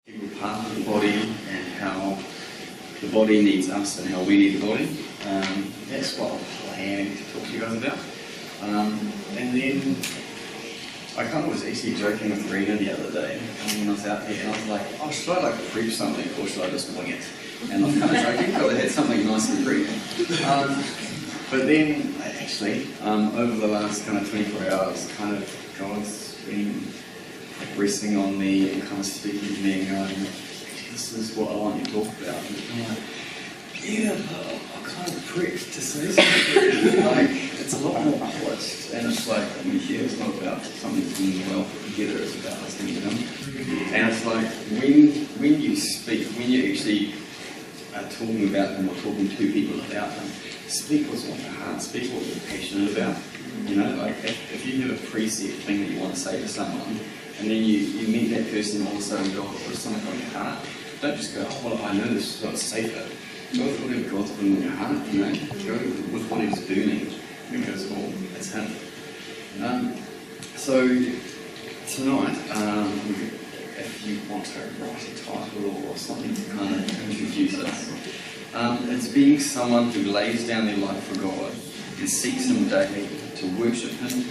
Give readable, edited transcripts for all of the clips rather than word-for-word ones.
We're part of the body and how the body needs us and how we need the body. That's what I'm planning to talk to you guys about. And then I kind of was actually joking with Rena the other day when I was out here, and I was like, oh, should I like preach something or should I just wing it? And I was kind of joking, but I had something nice to preach. But then actually, over the last kind of 24 hours, kind of God's been resting on me and kind of speaking to me and going, this is what I want you to talk about. And I'm like, yeah, I kind of prepped to say something. Like, it's a lot more polished. And it's like, here it's not about something being well put together, it's about listening to them. And it's like, when you speak, when you actually are talking about them or talking to people about them, speak what's on your heart, speak what you're passionate about. You know, like if you have a preset thing that you want to say to someone, and then you meet that person and all of a sudden God puts something on your heart, don't just go, oh, well, I know this is what's safer. Go with whatever God's putting on your heart, you know, go with what He's burning, because, well, it's Him. So, tonight, if you want to write a title or something to kind of introduce us, it's being someone who lays down their life for God and seeks Him daily to worship Him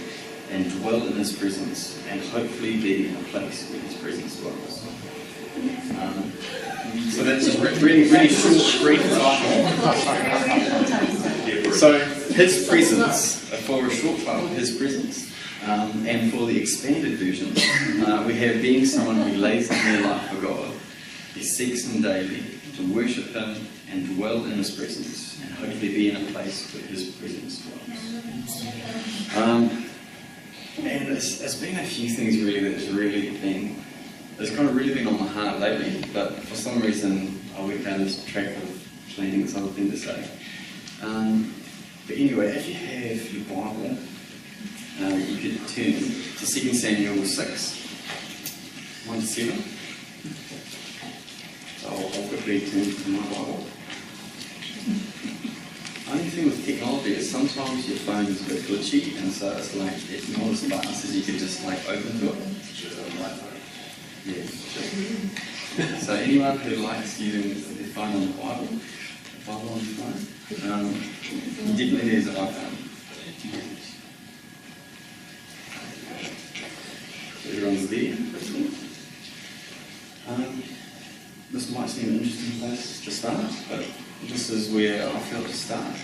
and dwell in His presence, and hopefully be in a place where His presence dwells. So that's just really short, brief title. So His presence, for a short title, His presence. And for the expanded version, we have being someone who lays down their life for God. He seeks Him daily to worship Him and dwell in His presence, and hopefully be in a place where His presence dwells. And it's been a few things really that's kind of really been on my heart lately, but for some reason I went down this track of planning something to say. But anyway, if you have your Bible, you could turn to 2 Samuel 6, 1 to 7. So I'll quickly turn to my Bible. Only thing with technology is sometimes your phone is a bit glitchy, and so it's like it's not as fast as you can just like open to it. Yeah. So anyone who likes using their phone on the Bible on the phone, you definitely need an iPhone. So everyone's there. This might seem an interesting place to start, but this is where I felt to start.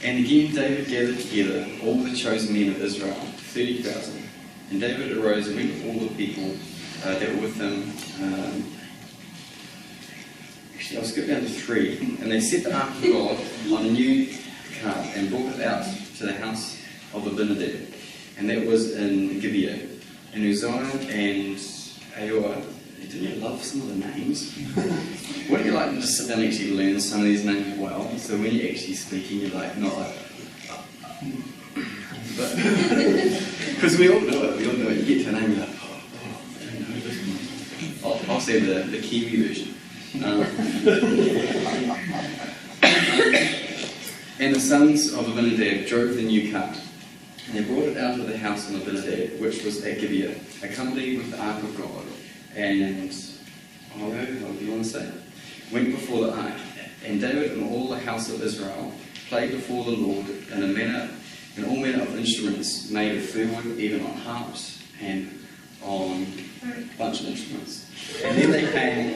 And again, David gathered together all the chosen men of Israel, 30,000. And David arose and went with all the people that were with him. Actually, I'll skip down to 3. And they set the ark of God on a new cart and brought it out to the house of Abinadab. And that was in Gibeah. And Uzziah and Aioah. Didn't you love some of the names? Wouldn't you like to just sit down and actually learn some of these names well? So when you're actually speaking, you're like, not like, but, because we all do it. You get to a name, you're like, I don't know this one. I'll say the Kiwi version. And the sons of Abinadab drove the new cart, and they brought it out of the house of Abinadab, which was at Gibeah, accompanied with the ark of God. And however you want to say it, went before the ark, and David and all the house of Israel played before the Lord in all manner of instruments made of fir wood, even on harps and on a bunch of instruments. And then they came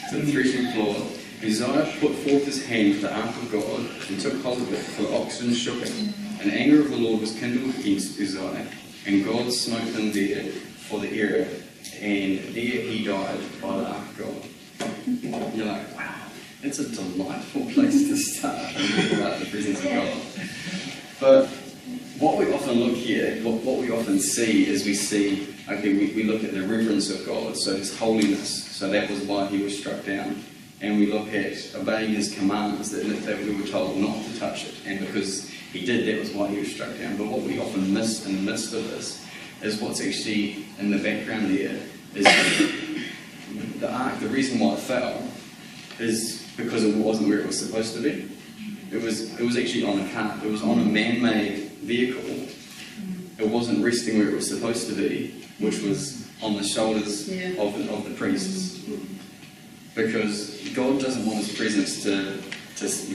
to the threshing floor. Uzziah put forth his hand to the ark of God and took hold of it, for the oxen shook it. And the anger of the Lord was kindled against Uzziah, and God smote him there for the error. And there he died by the ark of God. You're like, wow, it's a delightful place to start and talk about the presence of God. But what we often look here, what we often see is we look at the reverence of God, so His holiness, so that was why He was struck down. And we look at obeying His commands, that we were told not to touch it, and because He did, that was why He was struck down. But what we often miss in the midst of this is what's actually in the background there is the ark. The reason why it fell is because it wasn't where it was supposed to be. It was actually on a cart. It was on a man-made vehicle. It it wasn't resting where it was supposed to be, which was on the shoulders of the priests. Because God doesn't want His presence to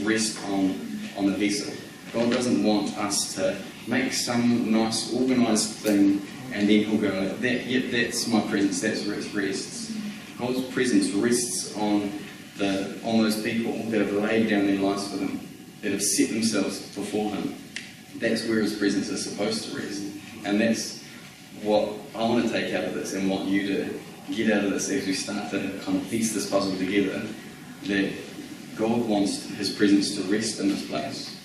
rest on the vessel. God doesn't want us to make some nice organised thing and then He'll go, that's my presence, that's where it rests. God's presence rests on those people that have laid down their lives for Him, that have set themselves before Him. That's where His presence is supposed to rest. And that's what I want to take out of this and want you to get out of this as we start to kind of piece this puzzle together, that God wants His presence to rest in this place.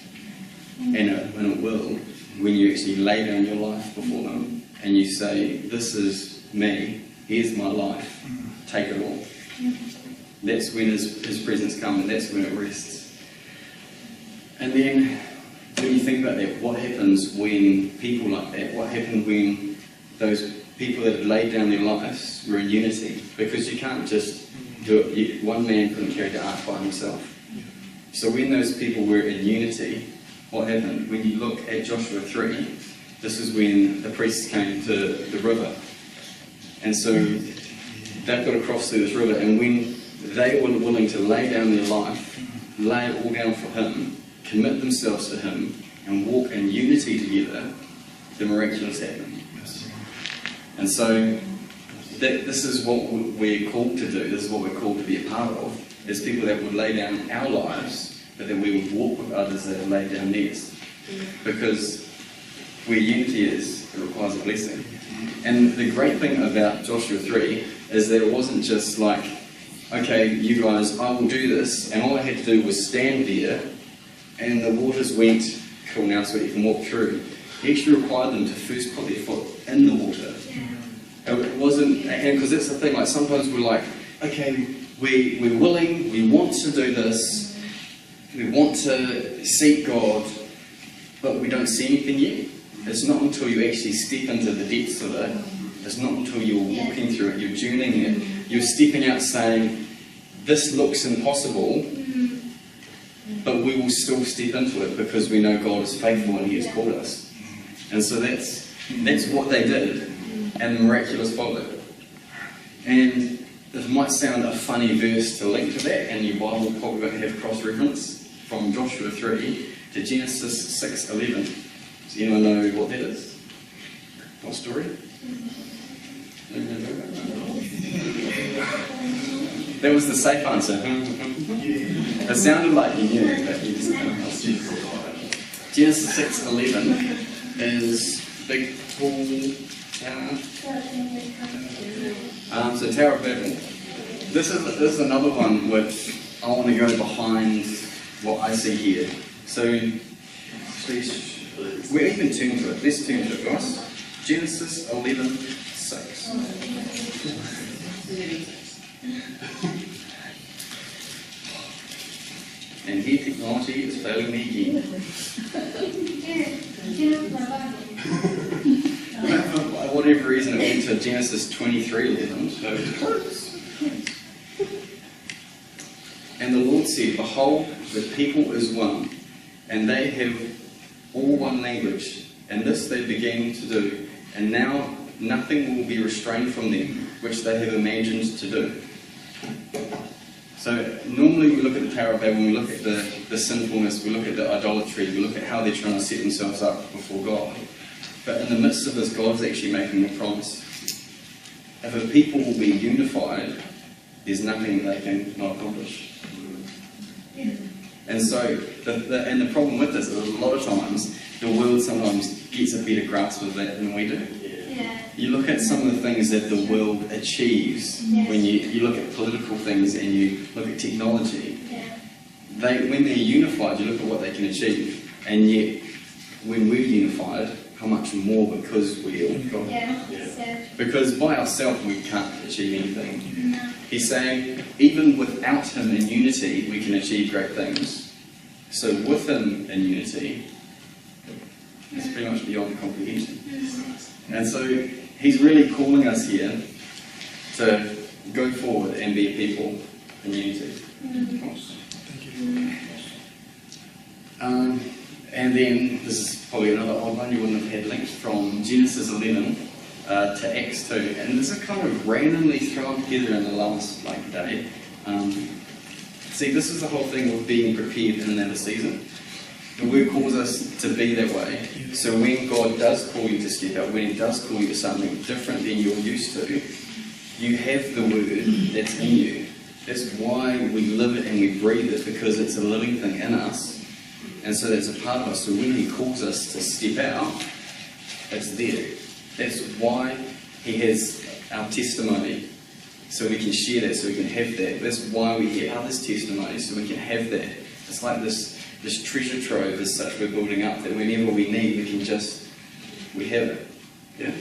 And it will, when you actually lay down your life before Him and you say, this is me, here's my life, take it all. That's when His presence comes, and that's when it rests. And then, when you think about that, what happens when people like that, what happened when those people that had laid down their lives were in unity? Because you can't just do it, one man couldn't carry the ark by himself. So when those people were in unity, what happened? When you look at Joshua 3, this is when the priests came to the river. And so they've got to cross through this river, and when they were willing to lay down their life, lay it all down for Him, commit themselves to Him, and walk in unity together, the miraculous happened. And so this is what we're called to do, this is what we're called to be a part of, is people that would lay down our lives, but then we would walk with others that have laid down theirs. Because where unity is, it requires a blessing. And the great thing about Joshua 3 is that it wasn't just like, okay, you guys, I will do this, and all I had to do was stand there, and the waters went, cool now, so you can walk through. He actually required them to first put their foot in the water. It wasn't, and because that's the thing, like sometimes we're like, okay, we're willing, we want to do this, we want to seek God, but we don't see anything yet. It's not until you actually step into the depths of it, it's not until you're walking through it, you're journeying it, you're stepping out saying, this looks impossible, but we will still step into it because we know God is faithful and He has called us. And so that's what they did, and the miraculous followed. And it might sound a funny verse to link to that, and your Bible probably won't have cross-reference from Joshua 3 to Genesis 6:11. Does anyone know what that is? What story? That was the safe answer. It sounded like you knew, but you just didn't. Genesis 6:11 is big, tall tower. So Tower of Babel. This is another one which I want to go behind what I see here. So we'll even turn to it. Let's turn to it, guys. Genesis 11:6. And here technology is failing me again. For whatever reason, it went to Genesis 23:11. So, and the Lord said, behold, the people is one, and they have all one language, and this they began to do, and now nothing will be restrained from them, which they have imagined to do. So normally we look at the Tower of Babel, we look at the sinfulness, we look at the idolatry, we look at how they're trying to set themselves up before God. But in the midst of this, God's actually making a promise. If a people will be unified, there's nothing they can not accomplish. And so, the problem with this is a lot of times, the world sometimes gets a better grasp of that than we do. You look at some of the things that the world achieves, when you look at political things and you look at technology, when they're unified, you look at what they can achieve. And yet, when we're unified, how much more because we're God. Because by ourselves we can't achieve anything. He's saying, even without Him in unity, we can achieve great things. So with Him in unity, it's pretty much beyond comprehension. And so He's really calling us here to go forward and be a people in unity. Thank you. And then, this is probably another odd one you wouldn't have had linked, from Genesis 11 to Acts 2. And this is kind of randomly thrown together in the last day. See, this is the whole thing of being prepared in another season. The Word calls us to be that way. So when God does call you to step out, when He does call you to something different than you're used to, you have the Word that's in you. That's why we live it and we breathe it, because it's a living thing in us. And so that's a part of us. So when He calls us to step out, it's there. That's why He has our testimony, so we can share that, so we can have that. That's why we hear others' testimonies, so we can have that. It's like this treasure trove as such we're building up, that whenever we need, we have it. Yeah?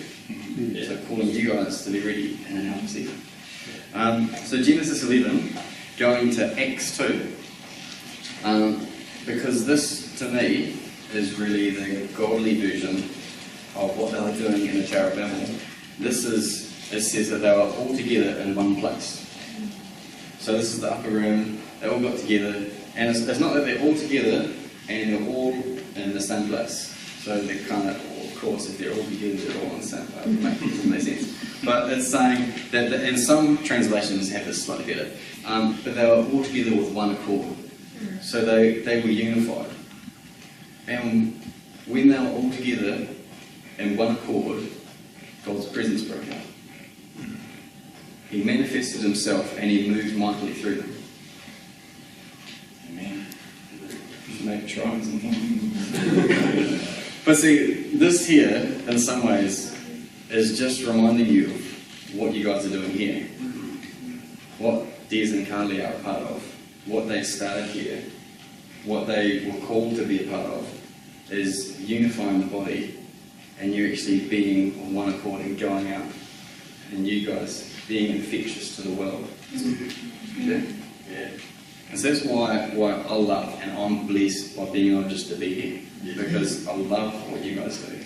So calling you guys to be ready in an hour season. So Genesis 11, going to Acts 2, because this, to me, is really the godly version of what they were doing in the Tower of Babel. It says that they were all together in one place. So this is the upper room, they all got together, and it's not that they're all together and they're all in the same place. So they're kind of course, if they're all together, they're all in the same place. It doesn't make sense. But it's saying that, and some translations have this slightly better, but they were all together with one accord. So they were unified. And when they were all together in one accord, God's presence broke out. He manifested himself and he moved mightily through them. Amen. Maybe try something. But see, this here, in some ways, is just reminding you of what you guys are doing here. What Des and Carly are a part of. What they started here. What they were called to be a part of is unifying the body, and you actually being on one accord and going out, and you guys being infectious to the world. Yeah. And so that's why I love and I'm blessed by being able just to be here, because I love what you guys do.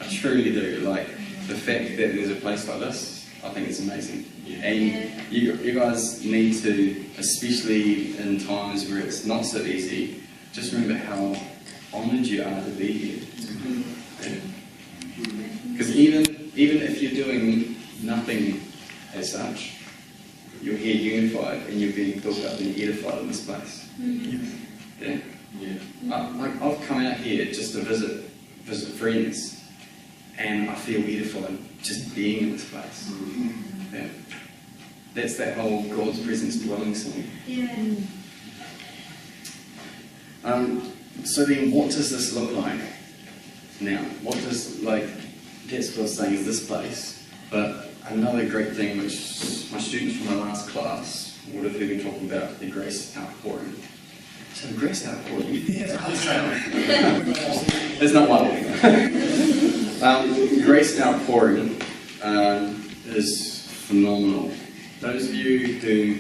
I truly do. Like, the fact that there's a place like this, I think it's amazing. And you guys need to, especially in times where it's not so easy, just remember how honoured you are to be here. Because even if you're doing nothing as such, you're here unified and you're being built up and edified in this place. Yeah. I've come out here just to visit friends, and I feel edified just being in this place. Yeah. That's that whole God's presence dwelling song. So then, what does this look like now? What does, that's what I was saying, is this place. But another great thing, which my students from my last class would have heard me talking about, the grace outpouring. So the grace outpouring, there's not one. Grace outpouring is phenomenal. Those of you who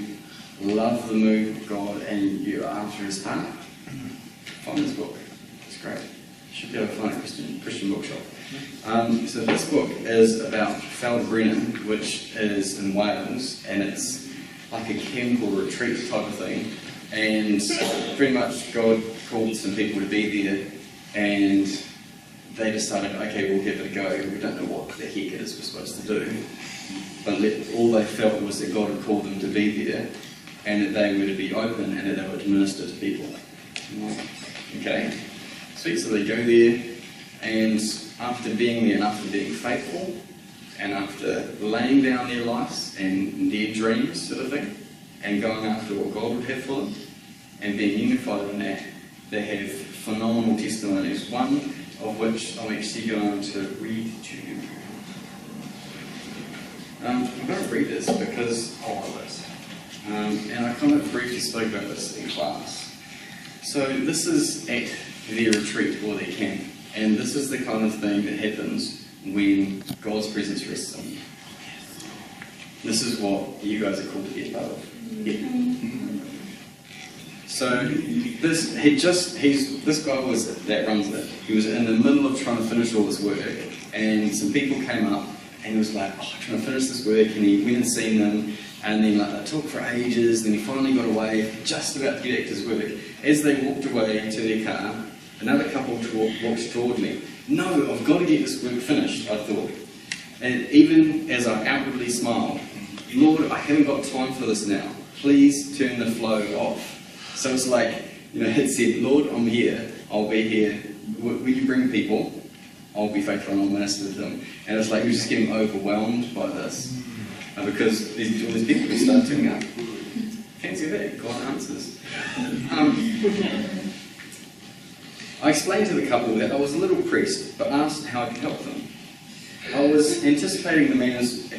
love the move of God and you're after His heart, find this book. It's great. You should be able to find it at Christian Bookshop. So this book is about Feld Brennan, which is in Wales, and it's like a camp or retreat type of thing. And pretty much God called some people to be there, and they decided, okay, we'll give it a go. We don't know what the heck it is we're supposed to do, but all they felt was that God had called them to be there, and that they were to be open, and that they would minister to people. Okay, sweet. So they go there, and after being there and after being faithful, and after laying down their lives and their dreams sort of thing, and going after what God would have for them, and being unified in that, they have phenomenal testimonies, one of which I'm actually going to read to you. I'm going to read this because I love this. And I kind of briefly spoke about this in class. So this is at their retreat or their camp, and this is the kind of thing that happens when God's presence rests on you. This is what you guys are called to be a part of. So this guy that runs it. He was in the middle of trying to finish all this work, and some people came up, and he was like, "Oh, I'm trying to finish this work," and he went and seen them, and then they talked for ages. Then he finally got away, just about to get back to his work. As they walked away to their car, Another couple walked toward me. No, I've got to get this work finished, I thought. And even as I outwardly smiled, Lord, I haven't got time for this now. Please turn the flow off. So it's like, it said, Lord, I'm here. I'll be here. Will you bring people? I'll be faithful and I'll minister to them. And it's like you're just getting overwhelmed by this. Because all these people who start turning up. Fancy that, God answers. I explained to the couple that I was a little pressed, but asked how I could help them. I was anticipating the man's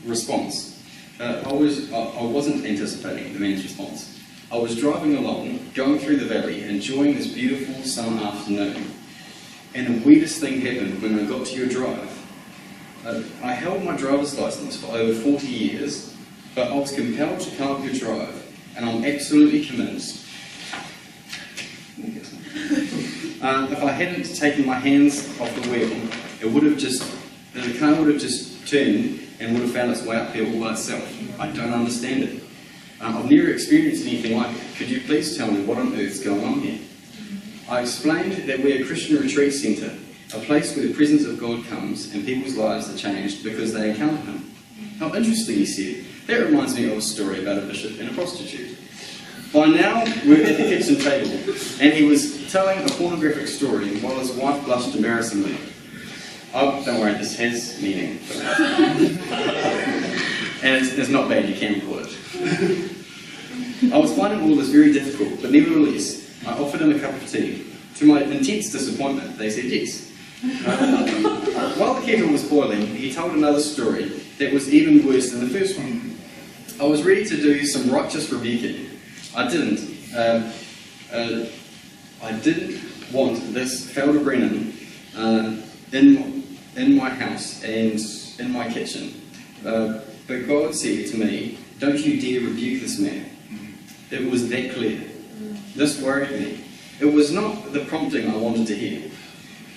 response. I wasn't anticipating the man's response. I was driving along, going through the valley, enjoying this beautiful summer afternoon. And the weirdest thing happened when I got to your drive. I held my driver's license for over 40 years, but I was compelled to come up your drive, and I'm absolutely convinced if I hadn't taken my hands off the wheel, the car would have just turned and would have found its way up here all by itself. I don't understand it. I've never experienced anything like it. Could you please tell me what on earth's going on here? I explained that we're a Christian retreat centre, a place where the presence of God comes and people's lives are changed because they encounter Him. How interesting, he said. That reminds me of a story about a bishop and a prostitute. By now, we're at the kitchen table, and he was telling a pornographic story while his wife blushed embarrassingly. Oh, don't worry, this has meaning. And it's not bad, you can record it. I was finding all this very difficult, but nevertheless, I offered him a cup of tea. To my intense disappointment, they said yes. While the kettle was boiling, he told another story that was even worse than the first one. I was ready to do some righteous rebuking. I didn't want this Felder Brennan in my house and in my kitchen. But God said to me, don't you dare rebuke this man. It was that clear. This worried me. It was not the prompting I wanted to hear.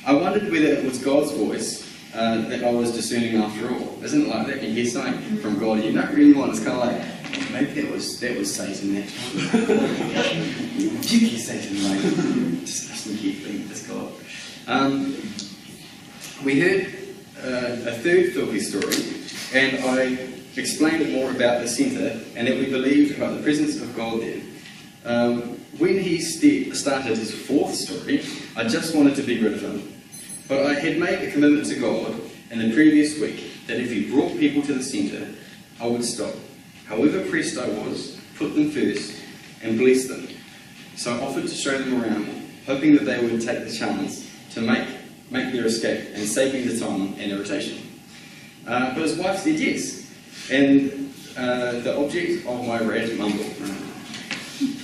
I wondered whether it was God's voice that I was discerning after all. Isn't it like that? You hear something from God you don't really want. It's kind of like, maybe that was Satan that time. Rebuke you, Satan, mate. Just listen carefully, it's God. We heard a third filthy story, and I explained more about the centre and that we believed about the presence of God there. When he started his fourth story, I just wanted to be rid of him. But I had made a commitment to God in the previous week that if he brought people to the centre, I would stop. However pressed I was, put them first and bless them. So I offered to show them around, hoping that they would take the chance to make their escape and saving the time and irritation. But his wife said yes, and the object of my rant mumbled.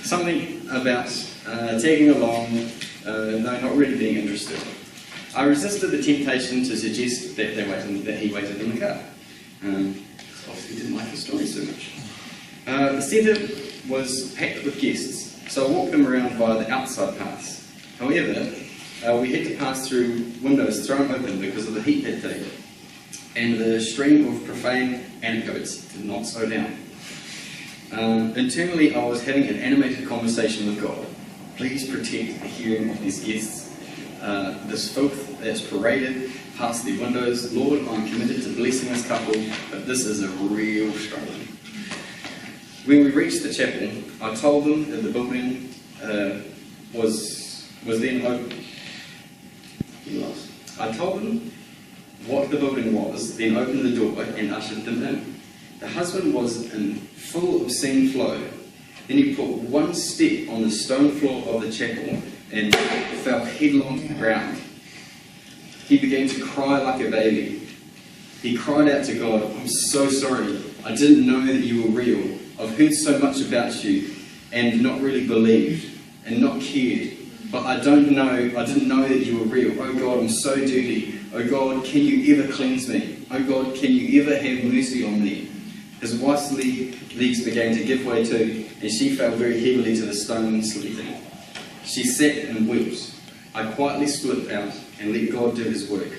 Something about tagging along, no, not really being interested. I resisted the temptation to suggest that he waited in the car. Obviously didn't like the story so much. The centre was packed with guests, so I walked them around via the outside paths. However, we had to pass through windows thrown open because of the heat that day, and the stream of profane anecdotes did not slow down. Internally, I was having an animated conversation with God. Please protect the hearing of these guests. This filth that's paraded past the windows. Lord, I'm committed to blessing this couple, but this is a real struggle. When we reached the chapel, I told them that the building was then open. I told them what the building was, then opened the door and ushered them in. The husband was in full obscene flow. Then he put one step on the stone floor of the chapel and fell headlong to the ground. He began to cry like a baby. He cried out to God, I'm so sorry. I didn't know that you were real. I've heard so much about you and not really believed and not cared. But I didn't know that you were real. Oh God, I'm so dirty. Oh God, can you ever cleanse me? Oh God, can you ever have mercy on me? His wife's legs began to give way too, and she fell very heavily to the stone sleeping. She sat and wept. I quietly slipped out and let God do his work.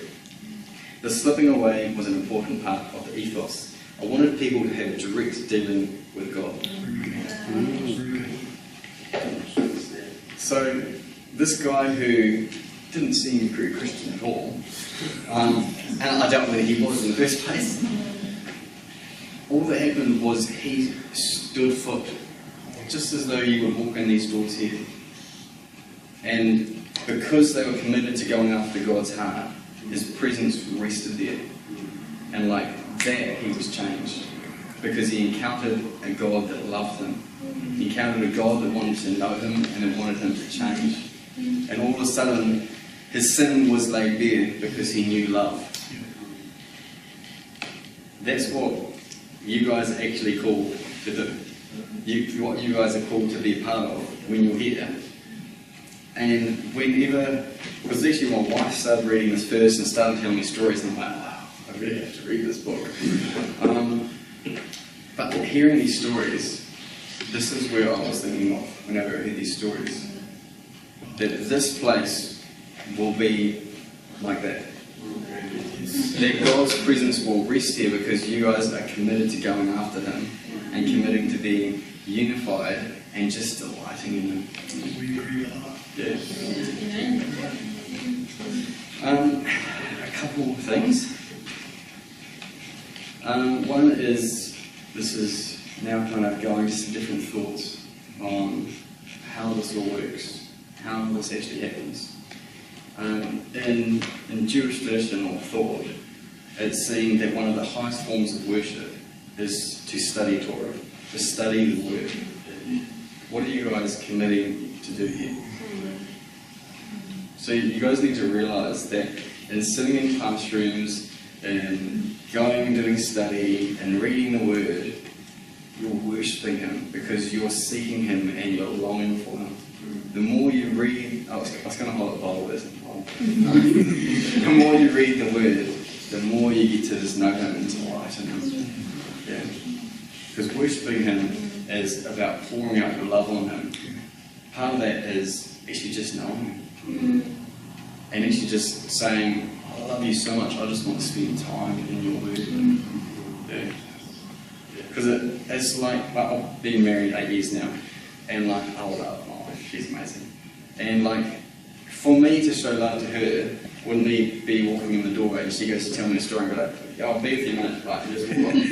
The slipping away was an important part of the ethos. I wanted people to have direct dealing with God. So, this guy who didn't seem very Christian at all, and I doubt whether he was in the first place, all that happened was he stood foot, just as though you would walk in these doors here. And because they were committed to going after God's heart, his presence rested there. And like that, he was changed. Because he encountered a God that loved him. He encountered a God that wanted to know him and that wanted him to change. And all of a sudden, his sin was laid bare because he knew love. That's what you guys are actually called to do. What you guys are called to be a part of when you're here. And whenever, because actually my wife started reading this first and started telling me stories, and I'm like, wow, I really have to read this book. But hearing these stories, this is where I was thinking of whenever I heard these stories. That this place will be like that. That God's presence will rest here because you guys are committed to going after him and committing to being unified and just delighting in him. We agree with that. Yeah. A couple of things. One is, this is now kind of going to some different thoughts on how this all works, how this actually happens. In Jewish tradition or thought, it's seen that one of the highest forms of worship is to study Torah, to study the Word. What are you guys committing to do here? So you guys need to realise that in sitting in classrooms and going and doing study and reading the Word, you're worshipping him because you're seeking him and you're longing for him. The more you read, I was going to hold a Bible verse. The more you read the Word, the more you get to just know him and delight in him. Yeah. Because worshipping him is about pouring out your love on him. Part of that is actually just knowing him. And actually just saying, I love you so much, I just want to spend time in your Word. Yeah. Because it's like I've been married 8 years now, and like I love my wife, she's amazing. And like, for me to show love to her, wouldn't me be walking in the doorway and she goes to tell me a story and be like, yeah, I'll be with you a minute, like, just walk on.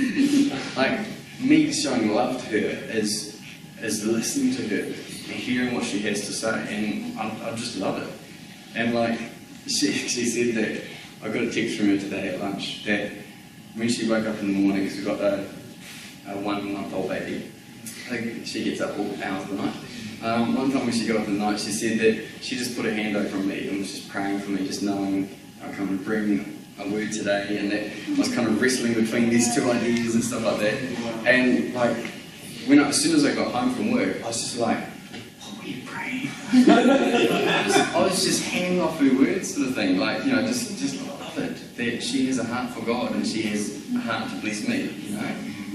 Like, me showing love to her is listening to her and hearing what she has to say, and I just love it. And like, she said that, I got a text from her today at lunch, that when she woke up in the morning, because we've got a 1-month-old baby, I think she gets up all hours of the night. One time when she got up in the night, she said that she just put her hand over me and was just praying for me, just knowing I kind of bring a word today, and that I was kind of wrestling between these two ideas and stuff like that. And like, as soon as I got home from work, I was just like, what were you praying? I was just hanging off her words, sort of thing. Like, just love it that she has a heart for God and she has a heart to bless me,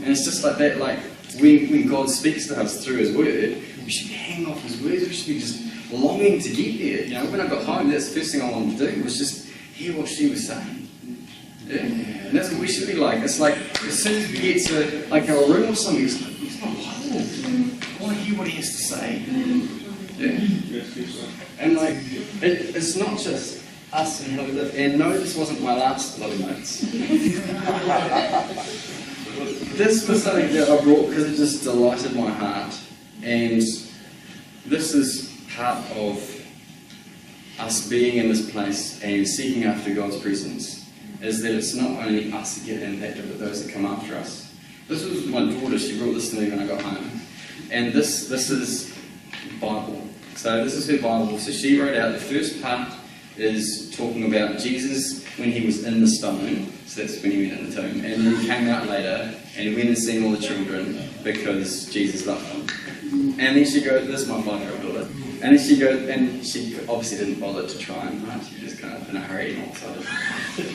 And it's just like that. Like when God speaks to us through His Word, we should be hanging off His words. We should be just longing to get there. When I got home, that's the first thing I wanted to do was just hear what she was saying. Yeah. And that's what we should be like. It's like as soon as we get to like a room or something, it's like, it's not Bible. I want to hear what he has to say. Yeah. And like, it's not just us and how we live. And no, this wasn't my last lot of notes. This was something that I brought because it just delighted my heart. And this is part of us being in this place and seeking after God's presence, is that it's not only us that get impacted, but those that come after us. This was my daughter, she brought this to me when I got home. And this is Bible. So this is her Bible. So she wrote out, the first part is talking about Jesus when he was in the stone. So that's when he went in the tomb. And then he came out later and he went and seen all the children because Jesus loved them. And then she goes, this is my 5-year-old daughter. And then she goes, and she obviously didn't bother to try and write, she was just kind of in a hurry and all excited.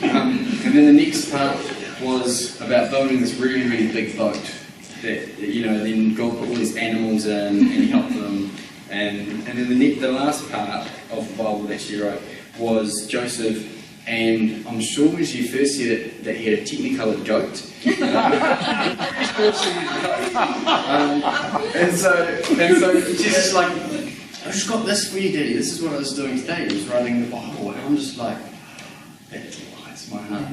And then the next part was about building this really, really big boat that, then God put all these animals in and he helped them. And then the last part of the Bible that she wrote was Joseph, and I'm sure when she first said it that he had a technicoloured goat. And so she's just like, just got this for you, Daddy. This is what I was doing today. I was writing the Bible. And I'm just like, that delights my heart.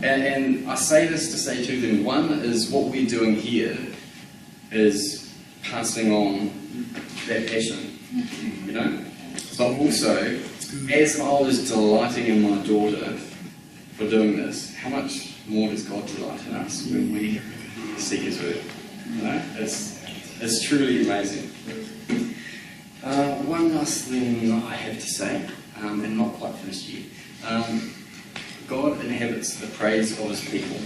And I say this to say two things. One is what we're doing here is passing on that passion, you know? But also, as I was delighting in my daughter for doing this, how much more does God delight in us when we seek His word? You know? It's truly amazing. One last thing I have to say, and not quite finished yet. God inhabits the praise of His people.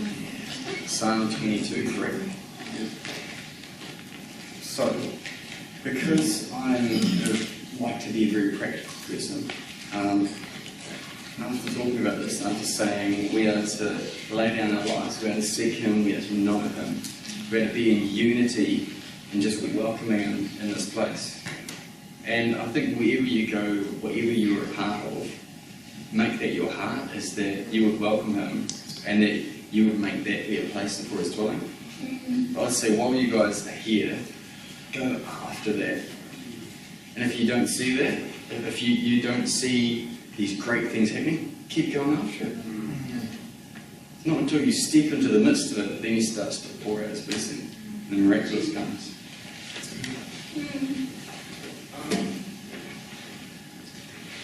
Psalm 22:3. So, because I like to be a very practical person, after talking about this, I'm just saying we are to lay down our lives, we are to seek Him, we are to know Him, we are to be in unity and just welcoming Him in this place. And I think wherever you go, whatever you're a part of, make that your heart is that you would welcome Him and that you would make that be a place for His dwelling. I'd say while you guys are here, go after that. And if you don't see that, if you don't see these great things happening, keep going after it. It's not until you step into the midst of it that then He starts to pour out His blessing and the miraculous comes.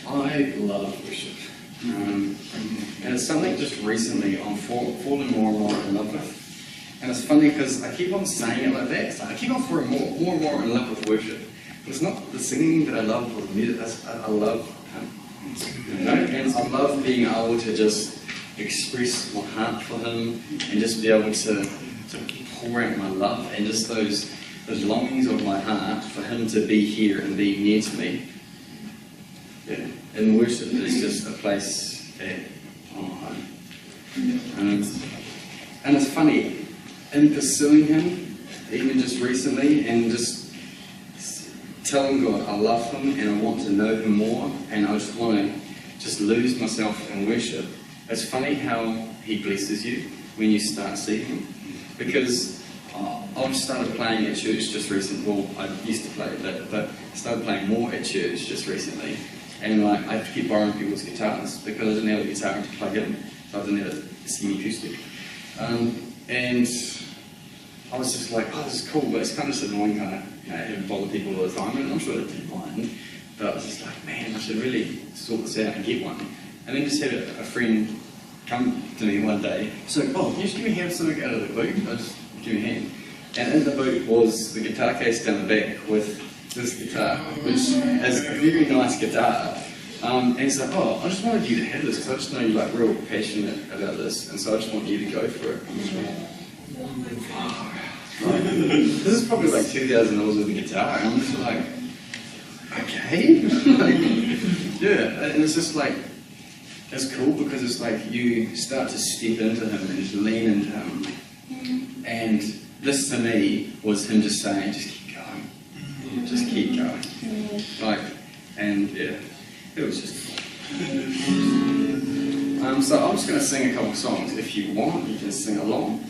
I love worship. And it's something just recently I'm falling more and more in love with. And it's funny because I keep on saying it like that. So I keep on falling more and more in love with worship. It's not the singing that I love or the music, I love Him. You know? And I love being able to just express my heart for Him and just be able to pour out my love and just those longings of my heart for Him to be here and be near to me. Yeah. And worship is just a place that I'm home. And it's funny, in pursuing Him, even just recently, and just telling God I love Him and I want to know Him more, and I just want to just lose myself in worship. It's funny how He blesses you when you start seeking Him. Because I've started playing at church just recently. Well, I used to play a bit, but I started playing more at church just recently. And like, I have to keep borrowing people's guitars because I didn't have a guitar to plug in, so I didn't have a semi-acoustic. And I was just like, oh, this is cool, but it's kind of just annoying, kind of, you know, having to bother people all the time. And I'm sure they didn't mind, but I was just like, man, I should really sort this out and get one. And then just had a friend come to me one day. She's like, oh, can you just give me a hand something out of the boot? I just give me a hand. And in the boot was the guitar case down the back with this guitar, which is a very nice guitar. And he's like, oh, I just wanted you to have this because I just know you're like real passionate about this, and so I just want you to go for it. This is probably like $2,000 with a guitar, and I'm just like, okay. Like, yeah, and it's just like, it's cool because it's like you start to step into Him and just lean into Him. And this to me was Him just saying, just keep going. Just keep going. Like, and yeah, it was just cool. So I'm just going to sing a couple of songs. If you want, you can sing along.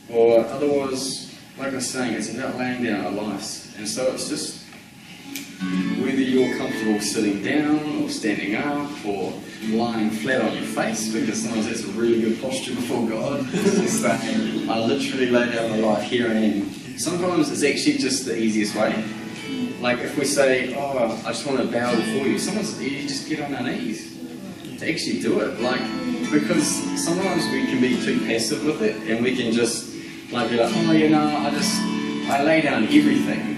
Or otherwise, like I was saying, it's about laying down our lives. And so it's just whether you're comfortable sitting down or standing up or lying flat on your face, because sometimes that's a really good posture before God. It's saying, I literally lay down my life, here I am. Sometimes it's actually just the easiest way. Like if we say, oh, I just want to bow before you, sometimes you just get on our knees to actually do it. Like, because sometimes we can be too passive with it and we can just like be like, oh, you know, I lay down everything.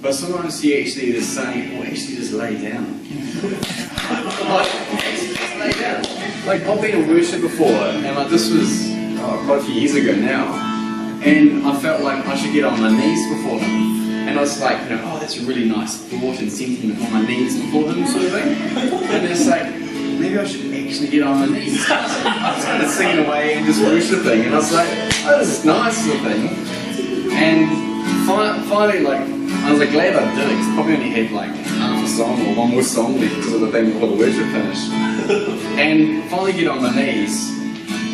But sometimes you actually just saying, well, actually just lay down. Like, actually just lay down. Like, I've been in worship before, and like this was quite a few years ago now, and I felt like I should get on my knees before Him. And I was like, you know, oh, that's a really nice thought and sentiment on my knees before Him, sort of thing. And it's like, maybe I should actually get on my knees. I was kind of singing away and just worshipping, and I was like, oh, this is nice, sort of thing. And finally, like, I was like glad I did it, because I probably only had like half a song or one more song left because of the thing before the worship finished. And finally get on my knees,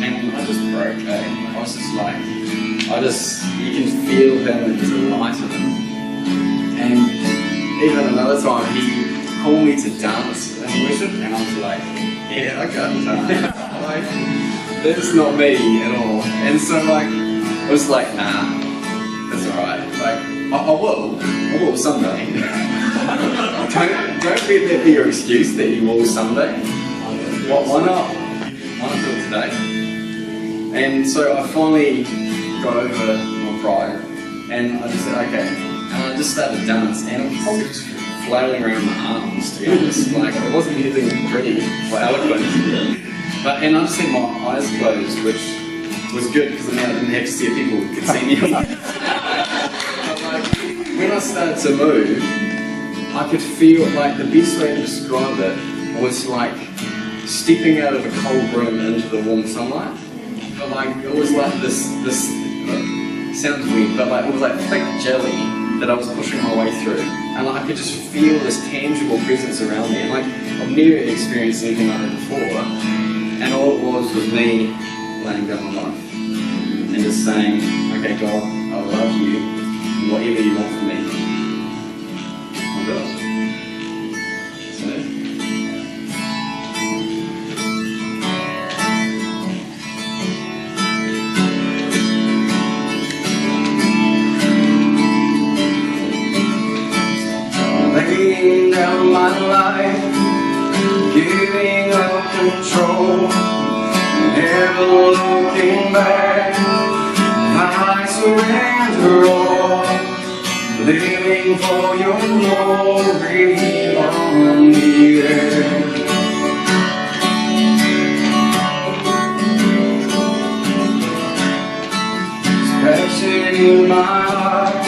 and I just broke, I was just like, you can feel Him and the light of Him. And even another time, he called me to dance and worship, and I was like, yeah, I can't dance. Like, that's not me at all. And so like, it was like, nah, that's alright. Like, I will someday. don't let that be your excuse that you will someday. Why not? Why not do it today? And so I finally got over my pride, and I just said, okay. And I just started to dance, and I was probably just flailing around my arms, to be honest. Like, it wasn't anything pretty or eloquent. And I just had my eyes closed, which was good because now I didn't have to see if people could see me. But like, when I started to move, I could feel, like, the best way to describe it was like stepping out of a cold room into the warm sunlight. But like, it was like this sounds weird, but like, it was like thick jelly that I was pushing my way through. And like, I could just feel this tangible presence around me. And like, I've never experienced anything like that before. And all it was me laying down my life and just saying, okay, God, I love you, and whatever you want from me, I'll do it. So, laying down my life, giving up control, never looking back. I surrender all, living for your glory on the earth. Passion in my heart,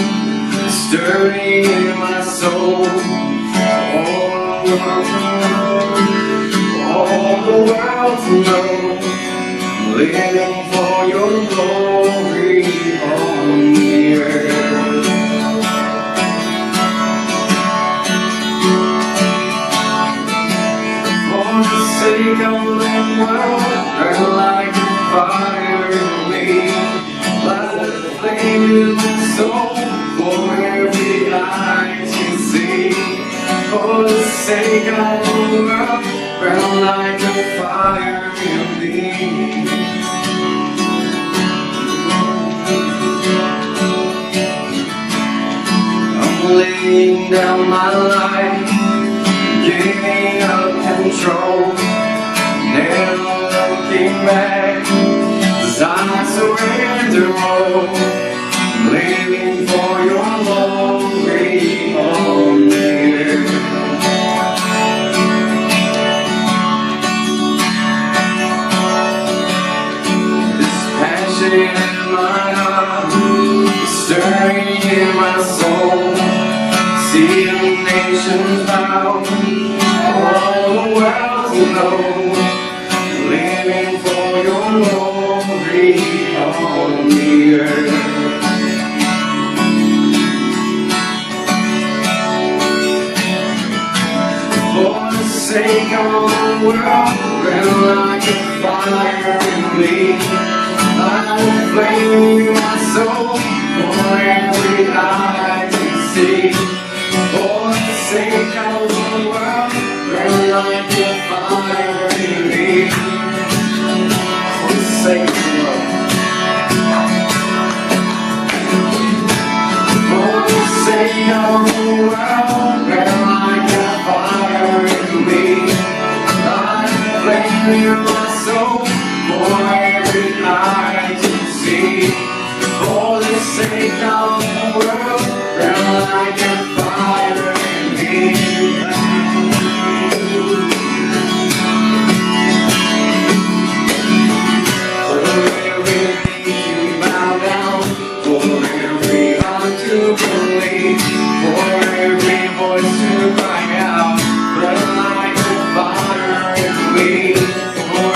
stirring in my soul. All the world to know, living for your glory on the earth. For the sake of the world, burn like a fire in me, light a flame in my soul, for every eye to see. For the sake of the world, burn like a fire in me. I'm laying down my life, giving up control, never looking back, 'cause I surrender all, living for your glory on the earth. In my heart, stirring in my soul, see the nations bow, all the world to know, living for your glory on the earth. For the sake of the world, burn like a fire in me, I will flame my soul for every eye to see. For the sake of the world, burn like a fire in me. For the sake of the world. For the sake of the world, burn like a fire in me. I will flame my soul for every eye to see. For the sake of the world, burn like a fire in me. For every knee to bow down, for every heart to believe, for every voice to cry out, burn like a fire in me. For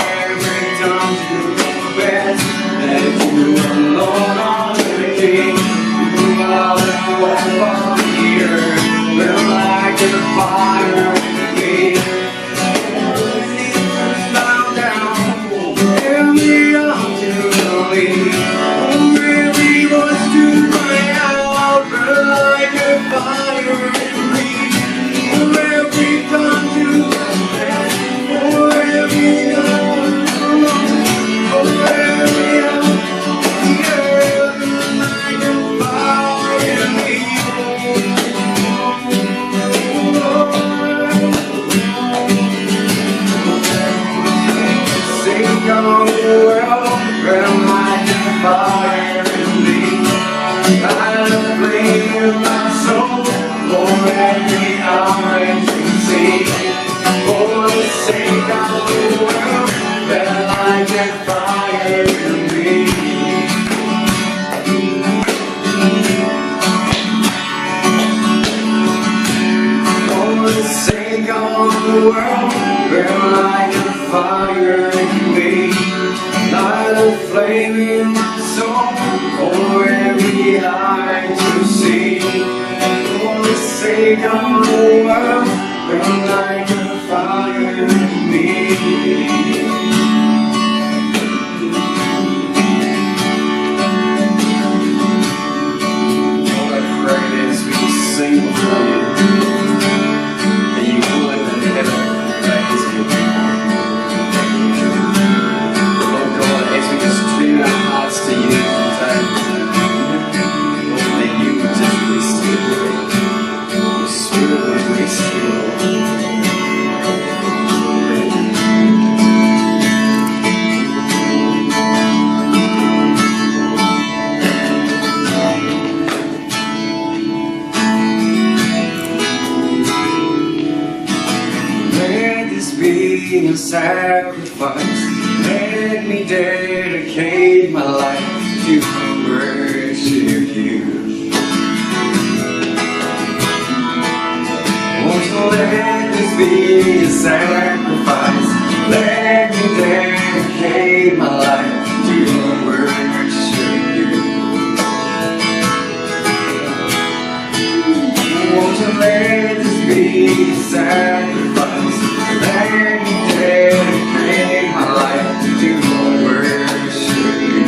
on the world, burn like a fire in me. Light a flame in my soul, for every eye to see. For the sake of the world, burn like a fire in me. For the sake of the world, burn like a fire in me. Light a flame in my soul, for every eye to see. For the sake of the world, burn like a fire in me. Lord, I pray as we sing before you, that you will live in heaven and praise your people. Lord God, as we just turn our hearts to you today, Lord, that you would just rest here, Lord. Your Spirit would rest here, Lord. Let this be a sacrifice. Let me dedicate my life to worship you. Oh, so let this be a sacrifice. Let me dedicate my life to worship you. Oh, so let this be a sacrifice. Let me dedicate my life to worship you.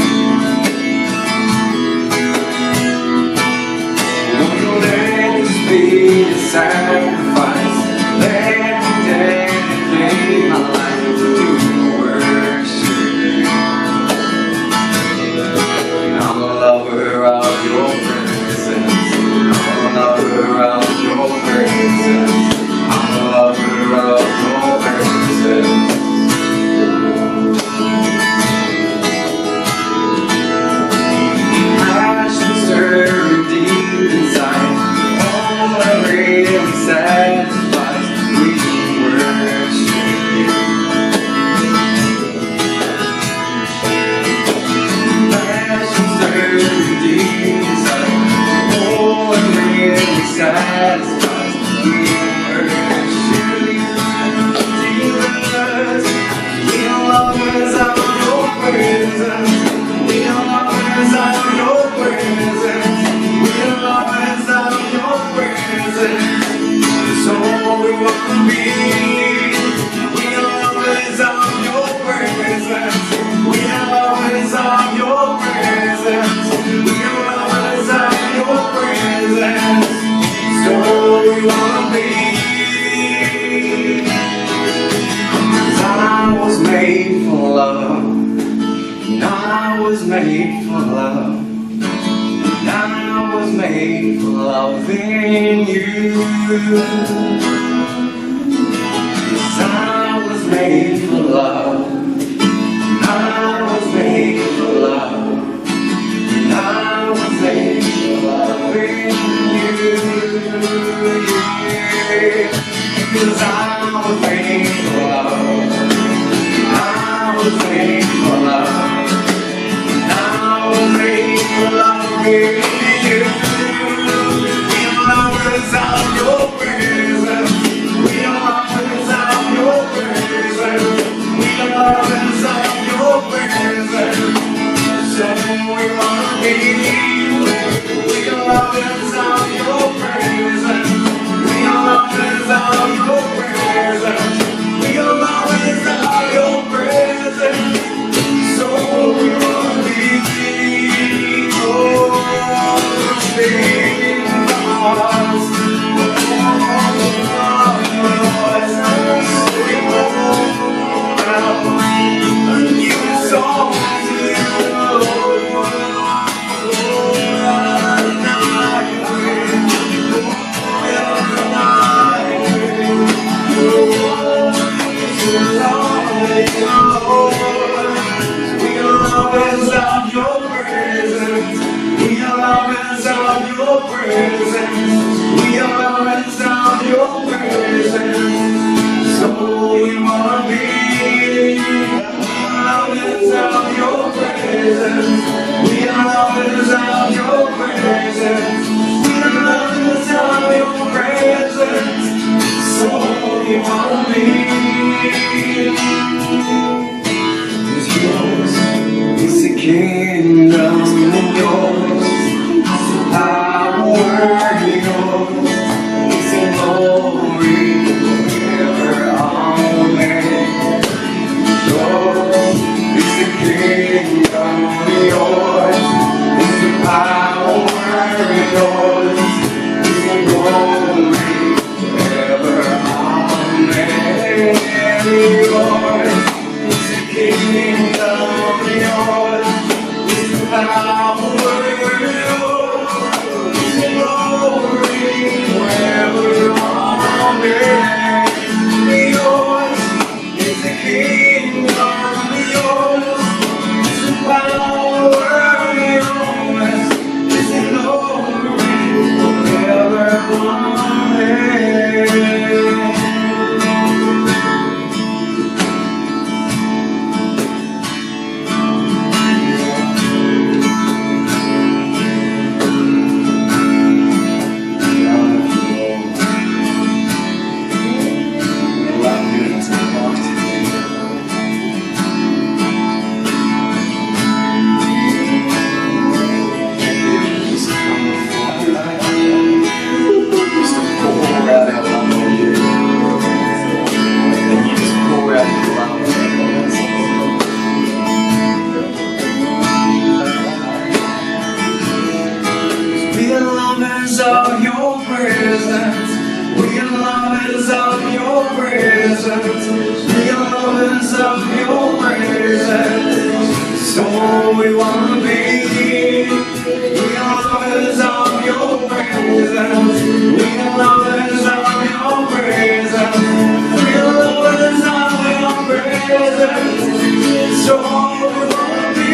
Oh, let this be a sacrifice. Let me dedicate my life to worship you. I'm a lover of your presence. I'm a lover of your presence. I'm a lover of your presence. Passion stirring deep inside, all I really satisfies. We worship you. Passion stirring deep inside, all I really satisfies. We worship you. Jesus, we are lovers of your presence. We are lovers of your presence. We are lovers of your presence. So we want to be. We are lovers of your presence. We are lovers of your presence. We are lovers of your presence. So we want to be. I was made for love. I was made for love. I was made for loving you. Yes, I was made for love. I was made for love. I was made for loving you. Because I was made for love. I was made for love. I was made for loving you. We are lovers of your presence. We are lovers of your presence. We are lovers of your presence. So we want to be. We are lovers of your presence. We are lovers of your presence. We are lovers of your presence. So we want to be. Oh. kingdom yours, power yours, is the glory forever. Amen. Yours is the kingdom yours, is the power yours, is the glory forever. Amen. Yours is the kingdom yours, is the power yours, is the glory forever. Amen. Yours is the kingdom yours, is the power yours, is the glory forever. Amen. Of your presence, we are lovers of your presence, we are lovers of your presence, so we wanna be. We are lovers of your presence, we are lovers of your presence, we are lovers of your presence, so we wanna be.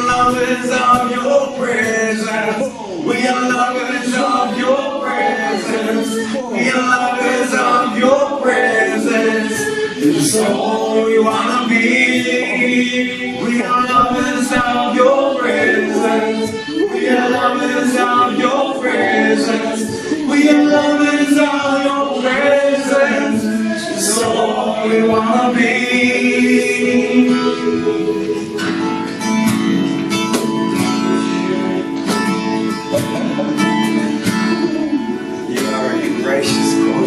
Lovers of your presence, we are lovers of your presence, we are lovers of your presence, so we wanna be. We are lovers of your presence, we are lovers of your presence, we are lovers of your presence, so we wanna be. Gracious God.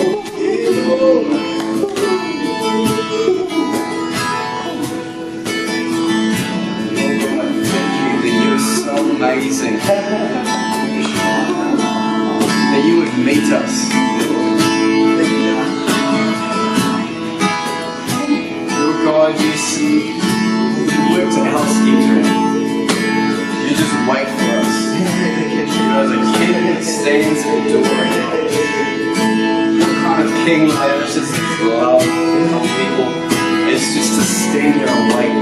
Lord God, thank you that you are so amazing, that you would meet us. Lord God, you worked at House Entering. You just wait for us. You are the king that stands at the door. Kind of king lavishes his love on people. It's just to stand there and wait.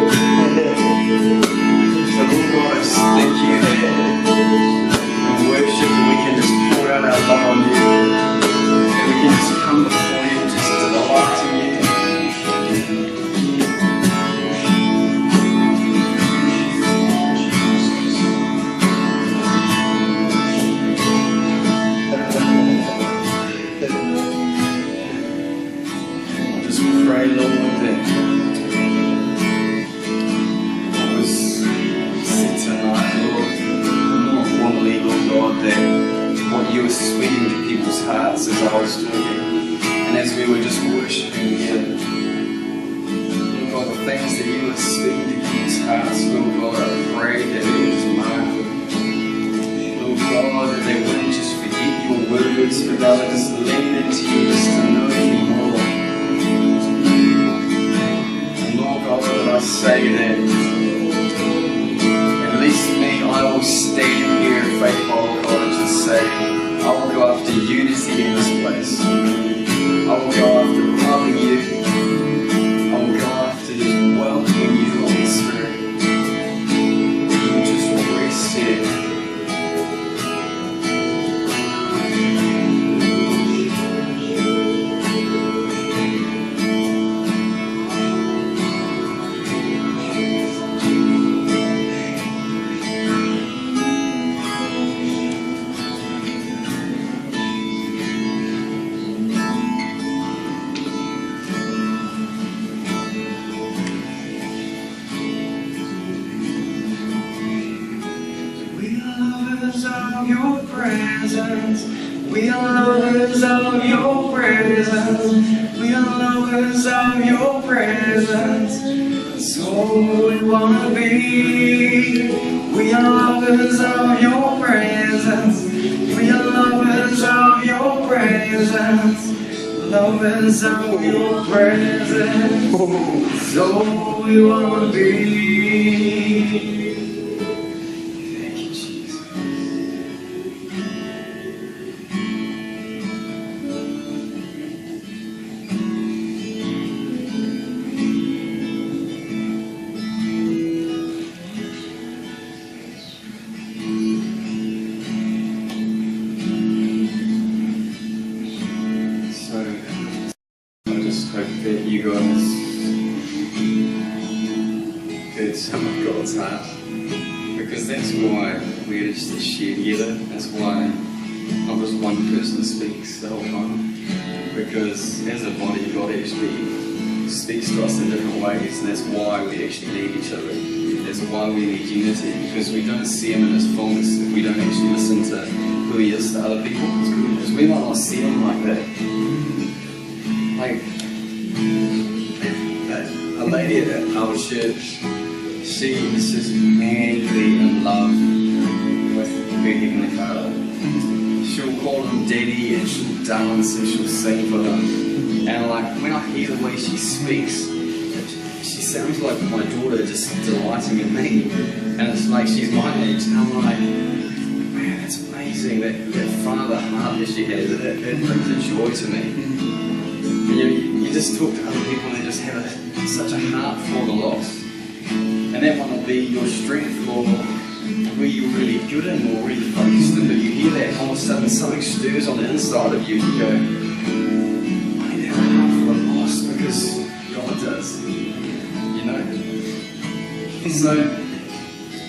So Lord God, I just thank you that in worship we can just pour out our love on you. And we can just come before you just to delight in you. And as we were just worshiping together, Lord God, the things that you were speaking to kids' hearts, Lord God, I pray that it would just mark them. Lord God, that they wouldn't just forget your words, but they would just lean into you just to know you more. And Lord God, that I say that at least me, I will stand here at Faith Bible College and say, I will go after unity in this place. I will go after loving you. I will go after just welcoming you, Holy Spirit. You will just rest here. Of your presence, we are lovers of your presence, we are lovers of your presence, so we wanna be. We are lovers of your presence, we are lovers of your presence, lovers of your presence, so we wanna be. That you guys heard some of God's heart, because that's why we're just share together. That's why not just one person speaks the whole time, because as a body, God actually speaks to us in different ways, and that's why we actually need each other. That's why we need unity, because we don't see Him in His fullness if we don't actually listen to who He is to other people. Because we might not see Him like that. Like, a lady at our church, she is just madly in love with her Heavenly Father. She'll call Him Daddy, and she'll dance and she'll sing for Him. And like, when I hear the way she speaks, she sounds like my daughter just delighting in me. And it's like she's my age, and I'm like, man, that's amazing, that father heart that she has, that brings a joy to me. And you just talk to other people and they just have such a heart for the lost. And that might not be your strength or where you're really good in or really focused in, but you hear that and all of a sudden something stirs on the inside of you and you go, I need to have a heart for the lost because God does. You know? So,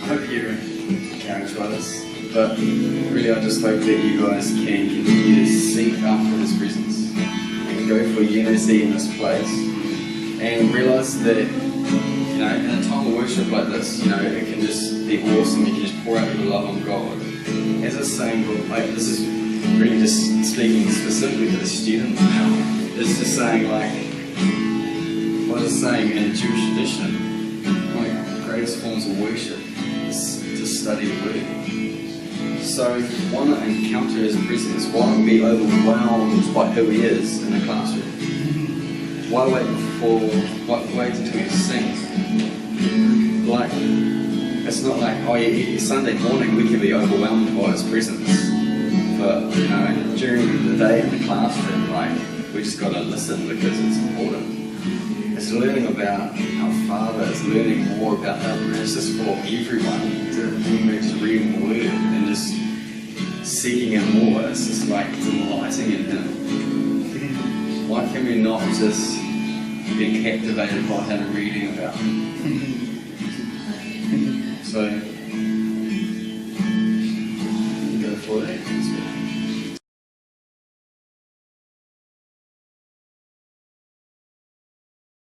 I hope you're encouraged by this, but really I just hope that you guys can continue to seek after His presence. Go for unity in this place and realise that, you know, in a time of worship like this, you know, it can just be awesome. You can just pour out your love on God. As I was saying, like, this is really just speaking specifically to the student now. It's just saying, like, what I was saying in Jewish tradition, one of the greatest forms of worship is to study the Word. So if you want to encounter His presence, why not be overwhelmed by who He is in the classroom? Why wait until He sings? Like, it's not like, oh yeah, Sunday morning we can be overwhelmed by His presence. But, you know, during the day in the classroom, like, we just got to listen because it's important. It's learning about our Father, it's learning more about Him. It's just for everyone to just reading the Word and just seeking Him more. It's just like delighting in Him. Why can we not just be captivated by Him and reading about Him?